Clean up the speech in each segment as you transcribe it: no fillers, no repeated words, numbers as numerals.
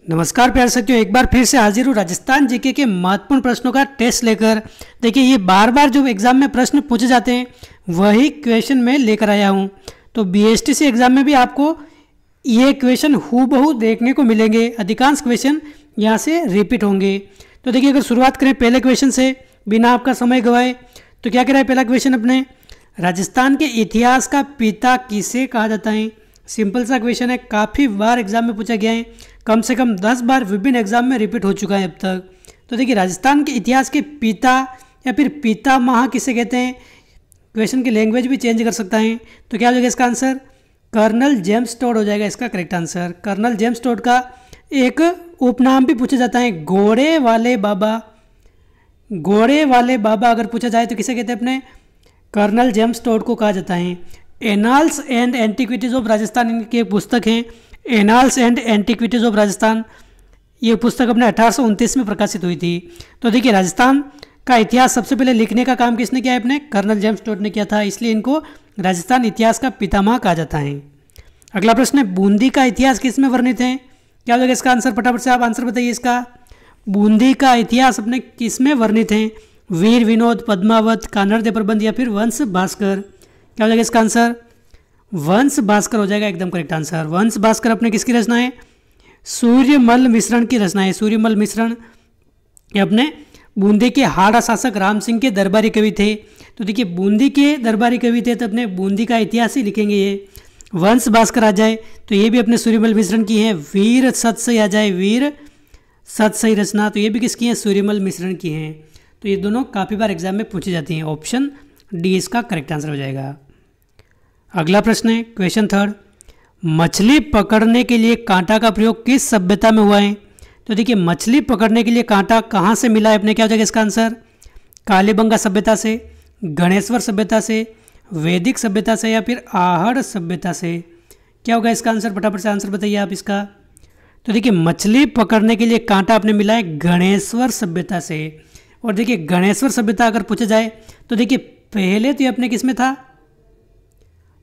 नमस्कार प्यारे साथियों, एक बार फिर से हाजिर हूँ राजस्थान जीके के महत्वपूर्ण प्रश्नों का टेस्ट लेकर। देखिए, ये बार बार जो एग्जाम में प्रश्न पूछे जाते हैं वही क्वेश्चन मैं लेकर आया हूँ। तो बीएसटीसी एग्जाम में भी आपको ये क्वेश्चन हूबहू देखने को मिलेंगे। अधिकांश क्वेश्चन यहाँ से रिपीट होंगे। तो देखिए, अगर शुरुआत करें पहले क्वेश्चन से बिना आपका समय गवाए, तो क्या कह रहा है पहला क्वेश्चन अपने, राजस्थान के इतिहास का पिता किसे कहा जाता है। सिंपल सा क्वेश्चन है, काफ़ी बार एग्जाम में पूछा गया है, कम से कम 10 बार विभिन्न एग्जाम में रिपीट हो चुका है अब तक। तो देखिए, राजस्थान के इतिहास के पिता या फिर पितामह किसे कहते हैं। क्वेश्चन की लैंग्वेज भी चेंज कर सकता है। तो क्या हो जाएगा इसका आंसर, कर्नल जेम्स टोड हो जाएगा इसका correct answer. Colonel James Tod का एक उपनाम भी पूछा जाता है, घोड़े वाले बाबा। घोड़े वाले बाबा अगर पूछा जाए तो किसे कहते हैं अपने, कर्नल जेम्स टोड को कहा जाता है। Annals and antiquities of Rajasthan इनकी एक पुस्तक है, annals and antiquities of Rajasthan. ये पुस्तक अपने 1829 में प्रकाशित हुई थी। तो देखिए, राजस्थान का इतिहास सबसे पहले लिखने का काम किसने किया है अपने, कर्नल जेम्स टोड ने किया था, इसलिए इनको राजस्थान इतिहास का पितामह कहा जाता है। अगला प्रश्न है, बूंदी का इतिहास किस में वर्णित है। क्या हो जाएगा इसका आंसर, फटाफट से आप आंसर बताइए इसका। बूंदी का इतिहास अपने किस में वर्णित है, वीर विनोद, पद्मावत, कानड़दे प्रबंध या फिर वंश भास्कर। क्या हो जाएगा इसका आंसर, वंश भास्कर हो जाएगा एकदम करेक्ट आंसर। वंश भास्कर अपने किसकी रचना है, सूर्यमल मिश्रण की रचना है। सूर्यमल मिश्रण ये अपने बूंदी के हाड़ा शासक राम सिंह के दरबारी कवि थे। तो देखिए, बूंदी के दरबारी कवि थे तो अपने बूंदी का इतिहास ही लिखेंगे ये। वंश भास्कर आ जाए तो ये भी अपने सूर्यमल मिश्रण की है। वीर सतसई आ जाए, वीर सतसई रचना, तो ये भी किसकी है, सूर्यमल मिश्रण की हैं। तो ये दोनों काफ़ी बार एग्जाम में पूछी जाती हैं। ऑप्शन डी इसका करेक्ट आंसर हो जाएगा। अगला प्रश्न है क्वेश्चन थर्ड, मछली पकड़ने के लिए कांटा का प्रयोग किस सभ्यता में हुआ है। तो देखिए, मछली पकड़ने के लिए कांटा कहाँ से मिला है अपने, क्या हो जाएगा इसका आंसर, कालीबंगा सभ्यता से, गणेश्वर सभ्यता से, वैदिक सभ्यता से या फिर आहड़ सभ्यता से। क्या होगा इसका आंसर, फटाफट से आंसर बताइए आप इसका। तो देखिए, मछली पकड़ने के लिए कांटा आपने मिला है गणेश्वर सभ्यता से। और देखिए, गणेश्वर सभ्यता अगर पूछा जाए तो देखिए, पहले तो ये अपने किस में था,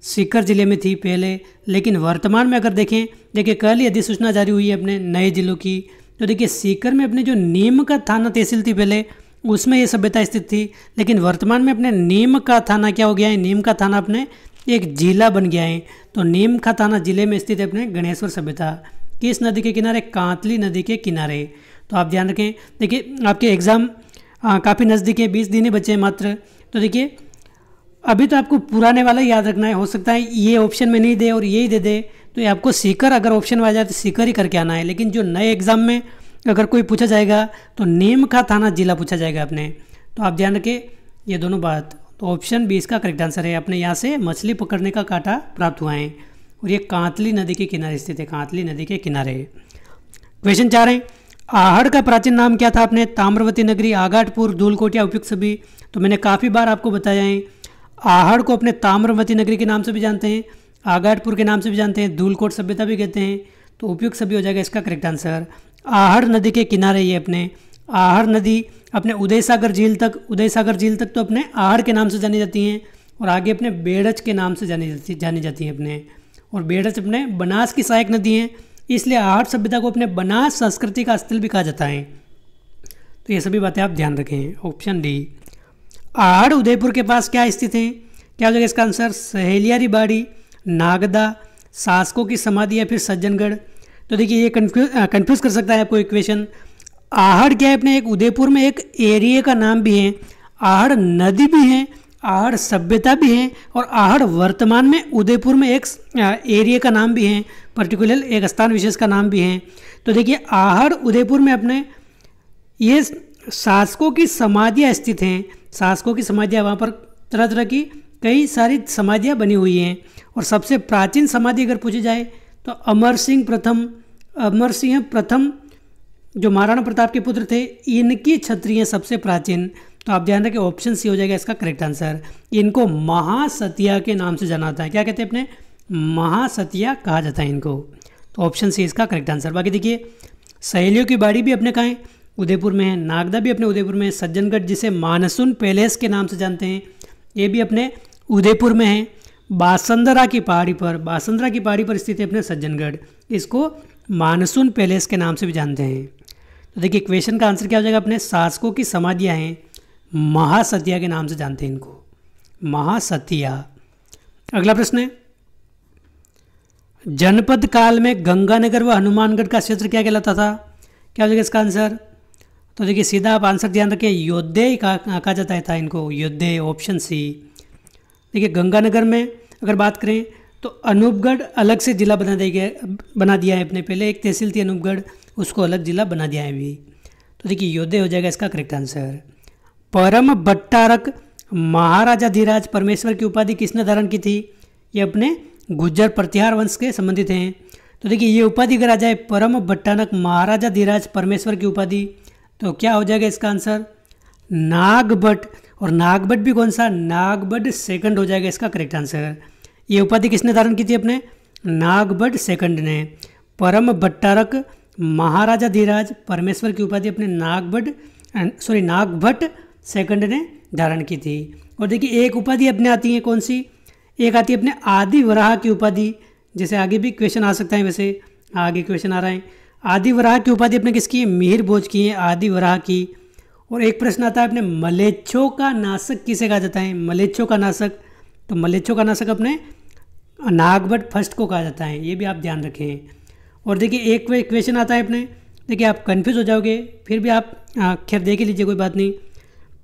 सीकर जिले में थी पहले, लेकिन वर्तमान में अगर देखें, देखिए कल ही अधिसूचना जारी हुई है अपने नए जिलों की। तो देखिए, सीकर में अपने जो नीम का थाना तहसील थी पहले, उसमें ये सभ्यता स्थित थी, लेकिन वर्तमान में अपने नीम का थाना क्या हो गया है, नीम का थाना अपने एक जिला बन गया है। तो नीम का थाना जिले में स्थित है अपने गणेश्वर सभ्यता। किस नदी के किनारे, कांतली नदी के किनारे। तो आप ध्यान रखें। देखिए, आपके एग्ज़ाम काफ़ी नज़दीक है, 20 दिन ही बचे हैं मात्र। तो देखिए, अभी तो आपको पुराने वाला याद रखना है। हो सकता है ये ऑप्शन में नहीं दे और यही दे दे, तो ये आपको सीकर अगर ऑप्शन में आ जाए तो सीकर ही करके आना है। लेकिन जो नए एग्जाम में अगर कोई पूछा जाएगा तो नीम का थाना जिला पूछा जाएगा अपने। तो आप ध्यान रखें ये दोनों बात। तो ऑप्शन बी इसका करेक्ट आंसर है। अपने यहाँ से मछली पकड़ने का कांटा प्राप्त हुआ है और ये कांतली नदी के किनारे स्थित है, कांतली नदी के किनारे। क्वेश्चन 4 है, आहड़ का प्राचीन नाम क्या था अपने, ताम्रवती नगरी, आगाटपुर, धूलकोट या उपयुक्त सभी। तो मैंने काफ़ी बार आपको बताया है, आहड़ को अपने ताम्रवती नगरी के नाम से भी जानते हैं, आगाटपुर के नाम से भी जानते हैं, धूलकोट सभ्यता भी कहते हैं। तो उपयुक्त सभी हो जाएगा इसका करेक्ट आंसर। आहड़ नदी के किनारे ये अपने आहड़ नदी अपने उदय सागर झील तक तो अपने आहड़ के नाम से जानी जाती हैं और आगे अपने बेड़च के नाम से जानी जाती हैं अपने। और बेड़च अपने बनास की सहायक नदी हैं, इसलिए आहड़ सभ्यता को अपने बनास संस्कृति का स्थल भी कहा जाता है। तो ये सभी बातें आप ध्यान रखें। Option D. आहड़ उदयपुर के पास क्या स्थित है, क्या हो जाएगा इसका आंसर, सहेलियारी बाड़ी, नागदा, शासकों की समाधि या फिर सज्जनगढ़। तो देखिए, ये कंफ्यूज कर सकता है आपको इक्वेशन। आहड़ क्या है अपने, एक उदयपुर में एक एरिया का नाम भी है, आहड़ नदी भी है, आहड़ सभ्यता भी है और आहड़ वर्तमान में उदयपुर में एक एरिया का नाम भी है, पर्टिकुलर एक स्थान विशेष का नाम भी है। तो देखिए, आहड़ उदयपुर में अपने ये शासकों की समाधियाँ स्थित हैं। शासकों की समाधियाँ, वहाँ पर तरह तरह की कई सारी समाधियाँ बनी हुई हैं। और सबसे प्राचीन समाधि अगर पूछी जाए तो अमर सिंह प्रथम जो महाराणा प्रताप के पुत्र थे, इनकी छत्रियाँ सबसे प्राचीन। तो आप ध्यान रखें, ऑप्शन सी हो जाएगा इसका करेक्ट आंसर। इनको महासतिया के नाम से जाना जाता है। क्या कहते हैं अपने, महासतिया कहा जाता है इनको। तो ऑप्शन सी इसका करेक्ट आंसर। बाकी देखिए, सहेलियों की बाड़ी भी अपने कहाँ है, उदयपुर में है, नागदा भी अपने उदयपुर में है, सज्जनगढ़ जिसे मानसून पैलेस के नाम से जानते हैं ये भी अपने उदयपुर में है। बासंदरा की पहाड़ी पर स्थित है अपने सज्जनगढ़, इसको मानसून पैलेस के नाम से भी जानते हैं। तो देखिए क्वेश्चन का आंसर क्या हो जाएगा, अपने शासकों की समाधियाँ हैं, महासतिया के नाम से जानते हैं इनको, महासतिया। अगला प्रश्न है, जनपद काल में गंगानगर व हनुमानगढ़ का क्षेत्र क्या कहलाता था? क्या हो जाएगा इसका आंसर? तो देखिए सीधा आप आंसर ध्यान रखें, योद्धे कहा जाता था इनको, योद्धे, ऑप्शन सी। देखिए गंगानगर में अगर बात करें तो अनूपगढ़ अलग से जिला बना दिया है अपने, पहले एक तहसील थी अनूपगढ़, उसको अलग जिला बना दिया है अभी। तो देखिए योद्धे हो जाएगा इसका करेक्ट आंसर। परम भट्टारक महाराजा धीराज परमेश्वर की उपाधि किसने धारण की थी? ये अपने गुर्जर प्रतिहार वंश के संबंधित हैं। तो देखिए ये उपाधि अगर आ जाए परम भट्टारक महाराजा धीराज परमेश्वर की उपाधि, तो क्या हो जाएगा इसका आंसर? नागभट्ट। और नागभट्ट भी कौन सा? नागभट्ट सेकंड हो जाएगा इसका करेक्ट आंसर। ये उपाधि किसने धारण की थी अपने? नागभट्ट सेकंड ने। परम भट्टारक महाराजा धीराज परमेश्वर की उपाधि अपने नागभट्ट सेकंड ने धारण की थी। और देखिए एक उपाधि अपने आती है कौन सी? एक आती है अपने आदि वराह की उपाधि, जैसे आगे भी क्वेश्चन आ सकता है, वैसे आगे क्वेश्चन आ रहा है। आदि वराह की उपाधि अपने किसकी है? मिहिर भोज की है, आदि वराह की। और एक प्रश्न आता है अपने मलेच्छों का नाशक किसे कहा जाता है? मलेच्छों का नाशक, तो मलेच्छों का नाशक अपने नागभट्ट फर्स्ट को कहा जाता है, ये भी आप ध्यान रखें। और देखिए एक क्वेश्चन आता है अपने, देखिए आप कंफ्यूज हो जाओगे, फिर भी आप खैर देख ही लीजिए, कोई बात नहीं,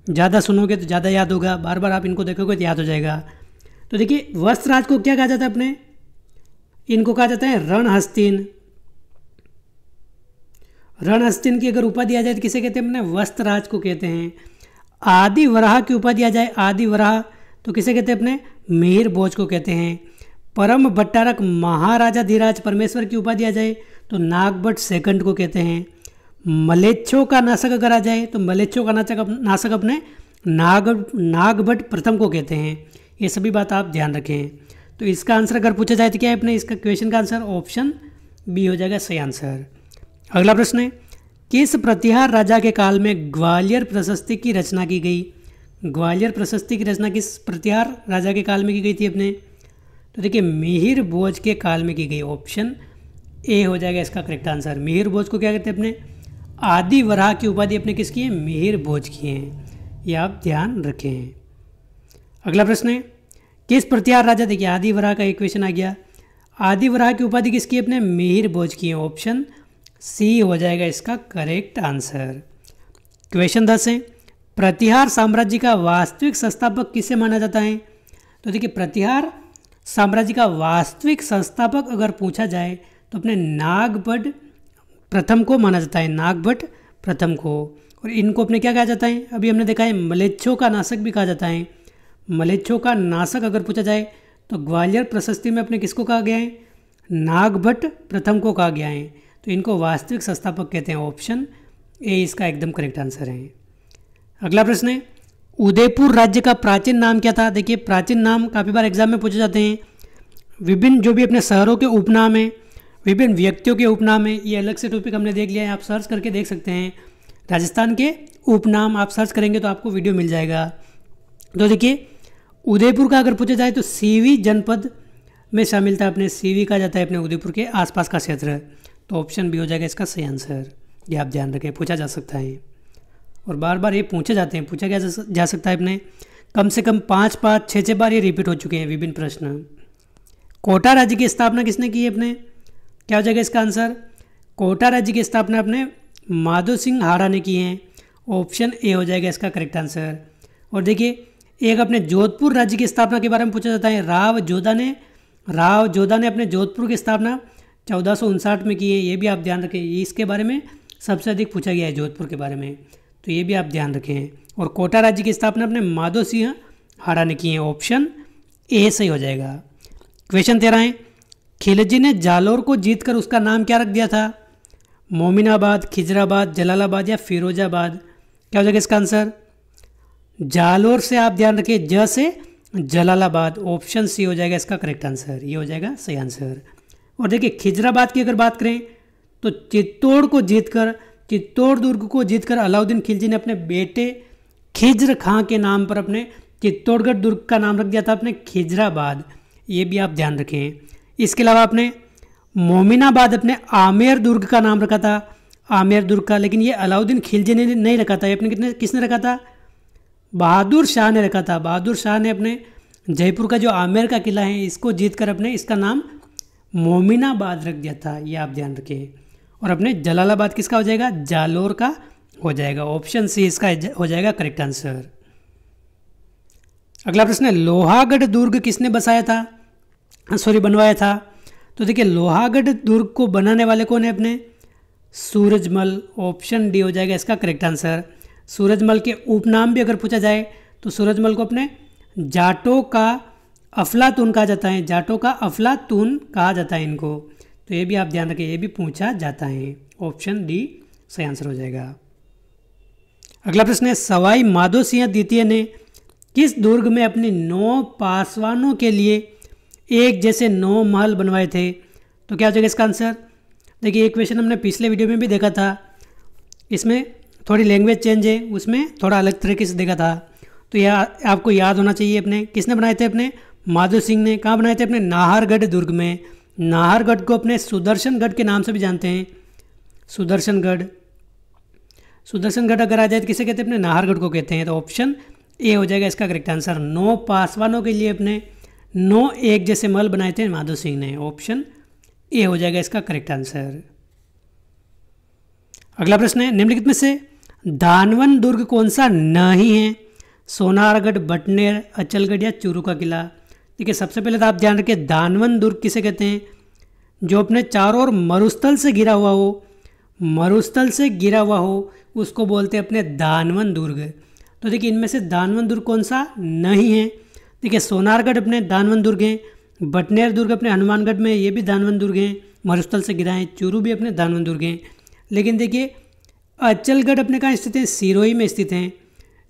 ज़्यादा सुनोगे तो ज़्यादा याद होगा, बार बार आप इनको देखोगे तो याद हो जाएगा। तो देखिए वस्त्रराज को क्या कहा जाता है अपने? इनको कहा जाता है रणहस्तिन। रणहस्तिन की अगर उपाधि आ जाए तो किसे कहते हैं अपने? वस्त्रराज को कहते हैं। आदि वराह की उपाधि आ जाए, आदि वराह, तो किसे कहते हैं अपने? मिहिर भोज को कहते हैं। परम भट्टारक महाराजा धीराज परमेश्वर की उपाधि आ जाए तो नागभट्ट सेकंड को कहते हैं। मलेच्छों का नाशक अगर आ जाए तो मलेच्छों का नाशक अपने नागभट्ट प्रथम को कहते हैं। ये सभी बात आप ध्यान रखें। तो इसका आंसर अगर पूछा जाए तो क्या है अपने? इसका क्वेश्चन का आंसर ऑप्शन बी हो जाएगा सही आंसर। अगला प्रश्न है, किस प्रतिहार राजा के काल में ग्वालियर प्रशस्ति की रचना की गई? ग्वालियर प्रशस्ति की रचना किस प्रतिहार राजा के काल में की गई थी अपने? तो देखिए मिहिर भोज के काल में की गई, ऑप्शन ए हो जाएगा इसका करेक्ट आंसर। मिहिर भोज को क्या कहते हैं अपने? आदि वराह की उपाधि अपने किसकी है? मिहिर भोज की है, ये आप ध्यान रखें। अगला प्रश्न है, किस प्रतिहार राजा, देखिए आदि वराह का एक क्वेश्चन आ गया, आदि वराह की उपाधि किसकी है अपने? मिहिर भोज की है, ऑप्शन सी हो जाएगा इसका करेक्ट आंसर। क्वेश्चन 10 है, प्रतिहार साम्राज्य का वास्तविक संस्थापक किसे माना जाता है? तो देखिए प्रतिहार साम्राज्य का वास्तविक संस्थापक अगर पूछा जाए तो अपने नागभट्ट प्रथम को माना जाता है, नागभट्ट प्रथम को। और इनको अपने क्या कहा जाता है? अभी हमने देखा है मलेच्छों का नाशक भी कहा जाता है। मलेच्छों का नाशक अगर पूछा जाए तो ग्वालियर प्रशस्ति में अपने किसको कहा गया है? नागभट्ट प्रथम को कहा गया है। तो इनको वास्तविक संस्थापक कहते हैं, ऑप्शन ए इसका एकदम करेक्ट आंसर है। अगला प्रश्न है, उदयपुर राज्य का प्राचीन नाम क्या था? देखिए प्राचीन नाम काफ़ी बार एग्जाम में पूछे जाते हैं। विभिन्न जो भी अपने शहरों के उपनाम हैं, विभिन्न व्यक्तियों के उपनाम हैं, ये अलग से टॉपिक हमने देख लिया है, आप सर्च करके देख सकते हैं। राजस्थान के उपनाम आप सर्च करेंगे तो आपको वीडियो मिल जाएगा। तो देखिए उदयपुर का अगर पूछा जाए तो सीवी जनपद में शामिल था, अपने सीवी कहा जाता है अपने उदयपुर के आसपास का क्षेत्र, तो ऑप्शन बी हो जाएगा इसका सही आंसर। ये आप ध्यान रखें, पूछा जा सकता है और बार बार ये पूछे जाते हैं, पूछा क्या जा सकता है अपने कम से कम 5 6 बार ये रिपीट हो चुके हैं विभिन्न प्रश्न। कोटा राज्य की स्थापना किसने की है अपने? क्या हो जाएगा इसका आंसर? कोटा राज्य की स्थापना अपने माधो सिंह हाड़ा ने की है, ऑप्शन ए हो जाएगा इसका करेक्ट आंसर। और देखिए एक अपने जोधपुर राज्य की स्थापना के बारे में पूछा जाता है, राव जोधा ने अपने जोधपुर की स्थापना 1459 में की है, ये भी आप ध्यान रखें, इसके बारे में सबसे अधिक पूछा गया है जोधपुर के बारे में, तो ये भी आप ध्यान रखें। और कोटा राज्य की स्थापना अपने माधो सिंह हाड़ा ने की है, ऑप्शन ए सही हो जाएगा। क्वेश्चन 13 है, खिलजी ने जालोर को जीतकर उसका नाम क्या रख दिया था? मोमिनाबाद, खिजराबाद, जलालाबाद या फिरोजाबाद? क्या हो जाएगा इसका आंसर? जालोर से आप ध्यान रखिए, ज से जलालाबाद, ऑप्शन सी हो जाएगा इसका करेक्ट आंसर, ये हो जाएगा सही आंसर। और देखिए खिजराबाद की अगर बात करें तो चित्तौड़ दुर्ग को जीतकर अलाउद्दीन खिलजी ने अपने बेटे खिज्र खां के नाम पर अपने चित्तौड़गढ़ दुर्ग का नाम रख दिया था अपने खिजराबाद, ये भी आप ध्यान रखें। इसके अलावा अपने मोमिनाबाद अपने आमेर दुर्ग का नाम रखा था, आमेर दुर्ग का, लेकिन ये अलाउद्दीन खिलजी ने नहीं रखा था। ये अपने किसने रखा था? बहादुर शाह ने रखा था। बहादुर शाह ने अपने जयपुर का जो आमेर का किला है इसको जीत कर अपने इसका नाम मोमिनाबाद रख दिया था, ये आप ध्यान रखें। और अपने जलालाबाद किसका हो जाएगा? जालोर का हो जाएगा। ऑप्शन सी इसका हो जाएगा करेक्ट आंसर। अगला प्रश्न है, लोहागढ़ दुर्ग किसने बसाया था, बनवाया था? तो देखिए लोहागढ़ दुर्ग को बनाने वाले कौन है? अपने सूरजमल। ऑप्शन डी हो जाएगा इसका करेक्ट आंसर। सूरजमल के उपनाम भी अगर पूछा जाए तो सूरजमल को अपने जाटों का अफलातून कहा जाता है, जाटों का अफलातून कहा जाता है इनको। तो ये भी आप ध्यान रखें, ये भी पूछा जाता है। ऑप्शन डी सही आंसर हो जाएगा। अगला प्रश्न है, सवाई माधोसिंह द्वितीय ने किस दुर्ग में अपने 9 पासवानों के लिए एक जैसे 9 महल बनवाए थे? तो क्या हो जाएगा इसका आंसर? देखिए ये क्वेश्चन हमने पिछले वीडियो में भी देखा था, इसमें थोड़ी लैंग्वेज चेंज है, उसमें थोड़ा अलग तरीके से देखा था। तो यह आपको याद होना चाहिए। अपने किसने बनाए थे? अपने माधो सिंह ने। कहाँ बनाए थे? अपने नाहरगढ़ दुर्ग में। नाहरगढ़ को अपने सुदर्शनगढ़ के नाम से भी जानते हैं, सुदर्शनगढ़। सुदर्शनगढ़ अगर आ जाए तो किसे कहते हैं? अपने नाहरगढ़ को कहते हैं। तो ऑप्शन ए हो जाएगा इसका करेक्ट आंसर। 9 पासवानों के लिए अपने 9 एक जैसे महल बनाए थे माधो सिंह ने। ऑप्शन ए हो जाएगा इसका करेक्ट आंसर। अगला प्रश्न है, निम्नलिखित में से दानवन दुर्ग कौन सा नहीं है? सोनारगढ़, बटनेर, अचलगढ़ या चूरू का किला? देखिए सबसे पहले तो आप ध्यान रखिए, दानवन दुर्ग किसे कहते हैं? जो अपने चारों ओर मरुस्थल से घिरा हुआ हो, मरुस्थल से घिरा हुआ हो उसको बोलते हैं अपने दानवन दुर्ग। तो देखिए इनमें से दानवन दुर्ग कौन सा नहीं है? देखिए सोनारगढ़ अपने दानवन दुर्ग हैं, बटनेर दुर्ग अपने हनुमानगढ़ में, ये भी दानवन दुर्ग हैं, मरुस्थल से घिरा है। चूरू भी अपने दानवन दुर्ग हैं। लेकिन देखिए अचलगढ़ अपने कहाँ स्थित हैं? सिरोही में स्थित हैं,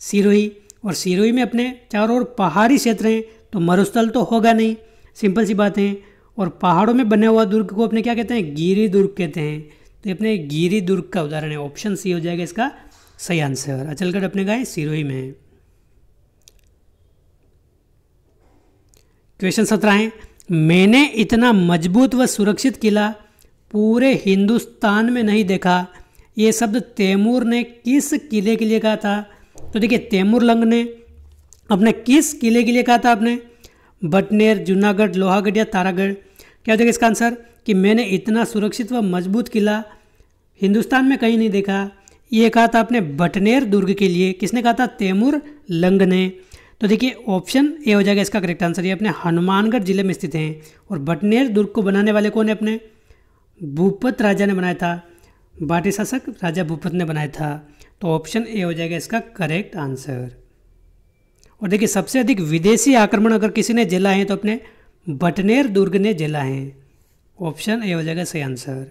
सिरोही। और सिरोही में अपने चारों ओर पहाड़ी क्षेत्र हैं, तो मरुस्थल तो होगा नहीं, सिंपल सी बात है। और पहाड़ों में बने हुआ दुर्ग को अपने क्या कहते हैं? गिरी दुर्ग कहते हैं। तो अपने गिरी दुर्ग का उदाहरण है। ऑप्शन सी हो जाएगा इसका सही आंसर। अचलगढ़ अपने का है सिरोही में है। क्वेश्चन 17 है, मैंने इतना मजबूत व सुरक्षित किला पूरे हिंदुस्तान में नहीं देखा, ये शब्द तैमूर ने किस किले के लिए कहा था? तो देखिए तैमूर लंग ने अपने किस किले के लिए कहा था? अपने बटनेर, जूनागढ़, लोहागढ़ या तारागढ़? क्या हो जाएगा इसका आंसर? कि मैंने इतना सुरक्षित व मजबूत किला हिंदुस्तान में कहीं नहीं देखा, ये कहा था अपने बटनेर दुर्ग के लिए। किसने कहा था? तैमूर लंग ने। तो देखिए ऑप्शन ए हो जाएगा इसका करेक्ट आंसर। ये अपने हनुमानगढ़ जिले में स्थित हैं। और बटनेर दुर्ग को बनाने वाले कौन है? अपने भूपत राजा ने बनाया था, बाटी शासक राजा भूपत ने बनाया था। तो ऑप्शन ए हो जाएगा इसका करेक्ट आंसर। और देखिए सबसे अधिक विदेशी आक्रमण अगर किसी ने झेला है तो अपने बटनेर दुर्ग ने झेला है। ऑप्शन ए हो जाएगा सही आंसर।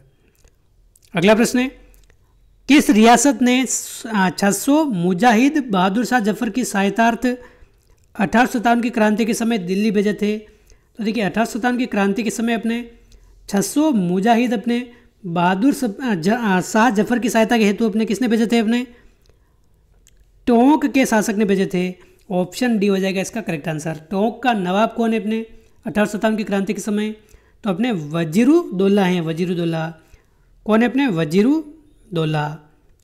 अगला प्रश्न है, किस रियासत ने 600 मुजाहिद बहादुर शाह जफर की सहायतार्थ 1857 की क्रांति के समय दिल्ली भेजे थे? तो देखिए 1857 की क्रांति के समय अपने 600 मुजाहिद अपने बहादुर शाह जफर की सहायता के हेतु अपने किसने भेजे थे? अपने टोंक के शासक ने भेजे थे। ऑप्शन डी हो जाएगा इसका करेक्ट आंसर। टोंक का नवाब कौन है अपने 1857 की क्रांति के समय? तो अपने वजीरुद्दौला हैं, वजीरुद्दौला। कौन है? अपने वजीरुद्दौला।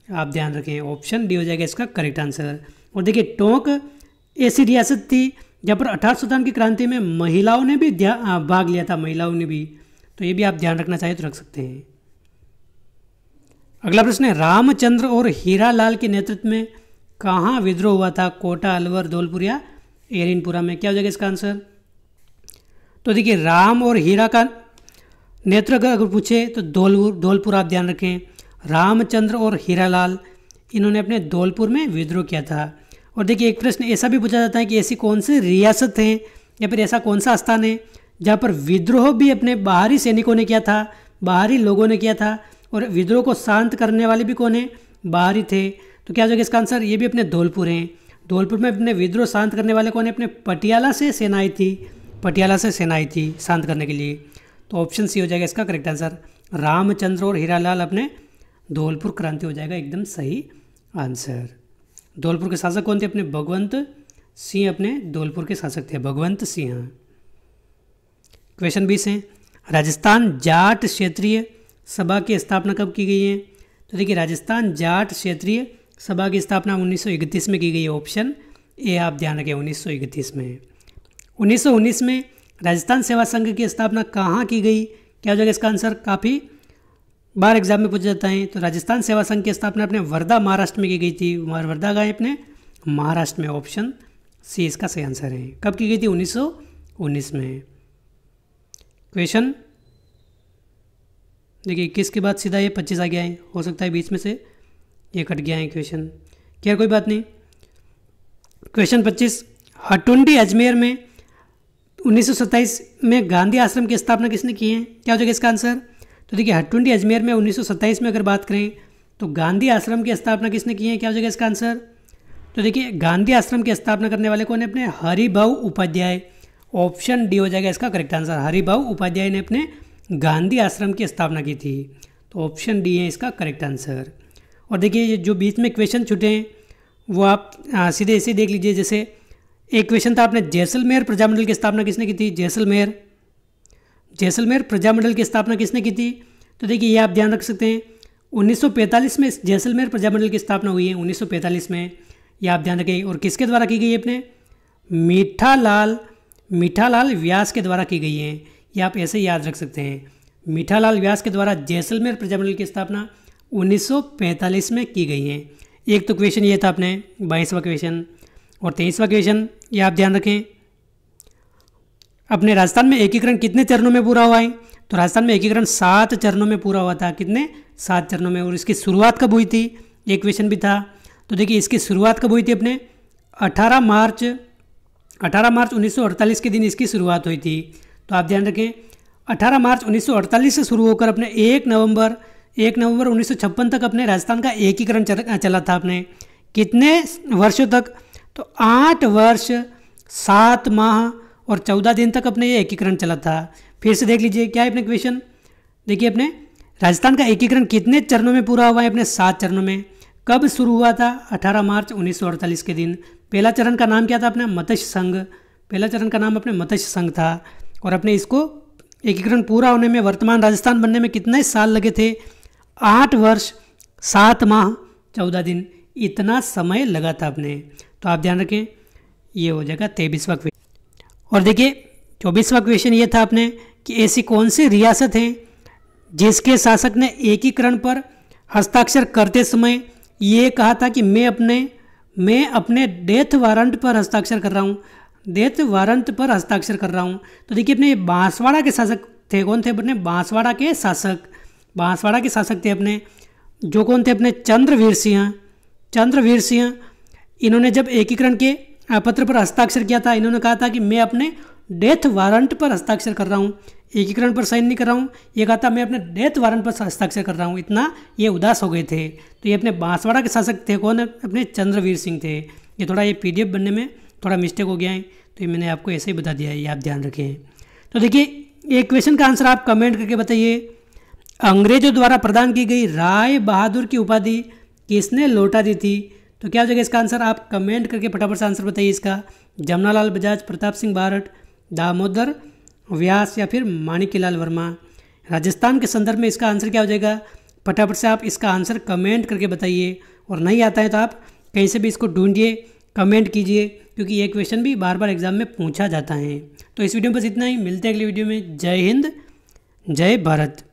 आप ध्यान रखें, ऑप्शन डी हो जाएगा इसका करेक्ट आंसर। और देखिए टोंक ऐसी रियासत थी जहाँ पर 1857 की क्रांति में महिलाओं ने भी भाग लिया था, महिलाओं ने भी। तो ये भी आप ध्यान रखना चाहे तो रख सकते हैं। अगला प्रश्न है, रामचंद्र और हीरालाल के नेतृत्व में कहाँ विद्रोह हुआ था? कोटा, अलवर, धौलपुर या एरिनपुरा में? क्या हो जाएगा इसका आंसर? तो देखिए राम और हीरा का नेतृत्व अगर पूछे तो धौलपुर आप ध्यान रखें। रामचंद्र और हीरालाल इन्होंने अपने धौलपुर में विद्रोह किया था। और देखिए एक प्रश्न ऐसा भी पूछा जाता है कि ऐसी कौन सी रियासत है या फिर ऐसा कौन सा स्थान है जहाँ पर विद्रोह भी अपने बाहरी सैनिकों ने किया था, बाहरी लोगों ने किया था, और विद्रोह को शांत करने वाले भी कौन है? बाहरी थे। तो क्या हो जाएगा इसका आंसर? ये भी अपने धौलपुर हैं। धौलपुर में अपने विद्रोह शांत करने वाले कौन है? अपने पटियाला से सेना आई थी, पटियाला से सेना आई थी शांत करने के लिए। तो ऑप्शन सी हो जाएगा इसका करेक्ट आंसर। रामचंद्र और हीरालाल अपने धौलपुर क्रांति हो जाएगा एकदम सही आंसर। धौलपुर के शासक कौन थे? अपने भगवंत सिंह अपने धौलपुर के शासक थे, भगवंत सिंह। क्वेश्चन 20 है, राजस्थान जाट क्षेत्रीय सभा की स्थापना कब की गई है? तो देखिए राजस्थान जाट क्षेत्रीय सभा की स्थापना 1931 में की गई है। ऑप्शन ए आप ध्यान रखें, 1931 में। 1919 में राजस्थान सेवा संघ की स्थापना कहाँ की गई? क्या हो जाएगा इसका आंसर? काफ़ी बार एग्जाम में पूछा जाता है। तो राजस्थान सेवा संघ की स्थापना अपने वर्धा महाराष्ट्र में की गई थी। वर्धा गए अपने महाराष्ट्र में। ऑप्शन सी इसका सही आंसर है। कब की गई थी? 1919 में। क्वेश्चन देखिए 21 के बाद सीधा ये 25 आ गया है, हो सकता है बीच में से ये कट गया है क्वेश्चन। क्या कोई बात नहीं। क्वेश्चन 25, हटुंडी अजमेर में 1927 में गांधी आश्रम की स्थापना किसने की है? क्या हो जाएगा इसका आंसर? तो देखिए हटुंडी अजमेर में 1927 में अगर बात करें तो गांधी आश्रम की स्थापना किसने की है? क्या हो जाएगा इसका आंसर? तो देखिए गांधी आश्रम की स्थापना करने वाले कौन है? अपने हरिभाऊ उपाध्याय। ऑप्शन डी हो जाएगा इसका करेक्ट आंसर। हरिभाऊ उपाध्याय ने अपने गांधी आश्रम की स्थापना की थी। तो ऑप्शन डी है इसका करेक्ट आंसर। और देखिए ये जो बीच में क्वेश्चन छूटे हैं वो आप सीधे इसे देख लीजिए। जैसे एक क्वेश्चन था आपने जैसलमेर प्रजामंडल की स्थापना किसने की थी? जैसलमेर प्रजामंडल की स्थापना किसने की थी? तो देखिए ये आप ध्यान रख सकते हैं 1945 में जैसलमेर प्रजामंडल की स्थापना हुई है। 1945 में ये आप ध्यान रखें। और किसके द्वारा की गई है? अपने मीठालाल व्यास के द्वारा की गई है। ये आप ऐसे याद रख सकते हैं। मीठालाल व्यास के द्वारा जैसलमेर प्रजामंडल की स्थापना 1945 में की गई है। एक तो क्वेश्चन ये था अपने 22वां क्वेश्चन। और 23वां क्वेश्चन ये आप ध्यान रखें, अपने राजस्थान में एकीकरण कितने चरणों में पूरा हुआ है? तो राजस्थान में एकीकरण 7 चरणों में पूरा हुआ था। कितने? 7 चरणों में। और इसकी शुरुआत कब हुई थी? एक क्वेश्चन भी था। तो देखिए इसकी शुरुआत कब हुई थी? अपने 18 मार्च 1948 के दिन इसकी शुरुआत हुई थी। तो आप ध्यान रखें 18 मार्च 1948 से शुरू होकर अपने 1 नवंबर 1956 तक अपने राजस्थान का एकीकरण चला था। अपने कितने वर्षों तक? तो 8 वर्ष 7 माह और 14 दिन तक अपने ये एकीकरण चला था। फिर से देख लीजिए क्या है अपने क्वेश्चन। देखिए अपने राजस्थान का एकीकरण कितने चरणों में पूरा हुआ है? अपने 7 चरणों में। कब शुरू हुआ था? 18 मार्च 1948 के दिन। पहला चरण का नाम क्या था? अपना मत्स्य संघ। पहला चरण का नाम अपने मत्स्य संघ था। और अपने इसको एकीकरण पूरा होने में वर्तमान राजस्थान बनने में कितने साल लगे थे? 8 वर्ष 7 माह 14 दिन, इतना समय लगा था अपने। तो आप ध्यान रखें ये हो जाएगा 23वां क्वेश्चन। और देखिए 24वां क्वेश्चन ये था अपने कि ऐसी कौन सी रियासत है जिसके शासक ने एकीकरण पर हस्ताक्षर करते समय ये कहा था कि मैं अपने डेथ वारंट पर हस्ताक्षर कर रहा हूँ। डेथ वारंट पर हस्ताक्षर कर रहा हूँ। तो देखिए अपने बांसवाड़ा के शासक थे। कौन थे? अपने बांसवाड़ा के शासक थे अपने, जो कौन थे? अपने चंद्रवीर सिंह। इन्होंने जब एकीकरण के पत्र पर हस्ताक्षर किया था, इन्होंने कहा था कि मैं अपने डेथ वारंट पर हस्ताक्षर कर रहा हूँ, एकीकरण पर साइन नहीं कर रहा हूँ। ये कहा था मैं अपने डेथ वारंट पर हस्ताक्षर कर रहा हूँ। इतना ये उदास हो गए थे। तो ये अपने बांसवाड़ा के शासक थे। कौन? अपने चंद्रवीर सिंह थे। ये थोड़ा ये PDF बनने में थोड़ा मिस्टेक हो गया है, तो ये मैंने आपको ऐसे ही बता दिया है, ये आप ध्यान रखें। तो देखिए एक क्वेश्चन का आंसर आप कमेंट करके बताइए। अंग्रेजों द्वारा प्रदान की गई राय बहादुर की उपाधि किसने लौटा दी थी? तो क्या हो जाएगा इसका आंसर? आप कमेंट करके फटाफट से आंसर बताइए इसका। जमनालाल बजाज, प्रताप सिंह बारठ, दामोदर व्यास या फिर माणिक्यलाल वर्मा। राजस्थान के संदर्भ में इसका आंसर क्या हो जाएगा? फटाफट से आप इसका आंसर कमेंट करके बताइए। और नहीं आता है तो आप कहीं से भी इसको ढूंढिए, कमेंट कीजिए, क्योंकि ये क्वेश्चन भी बार बार एग्जाम में पूछा जाता है। तो इस वीडियो में बस इतना ही। मिलते हैं अगली वीडियो में। जय हिंद, जय भारत।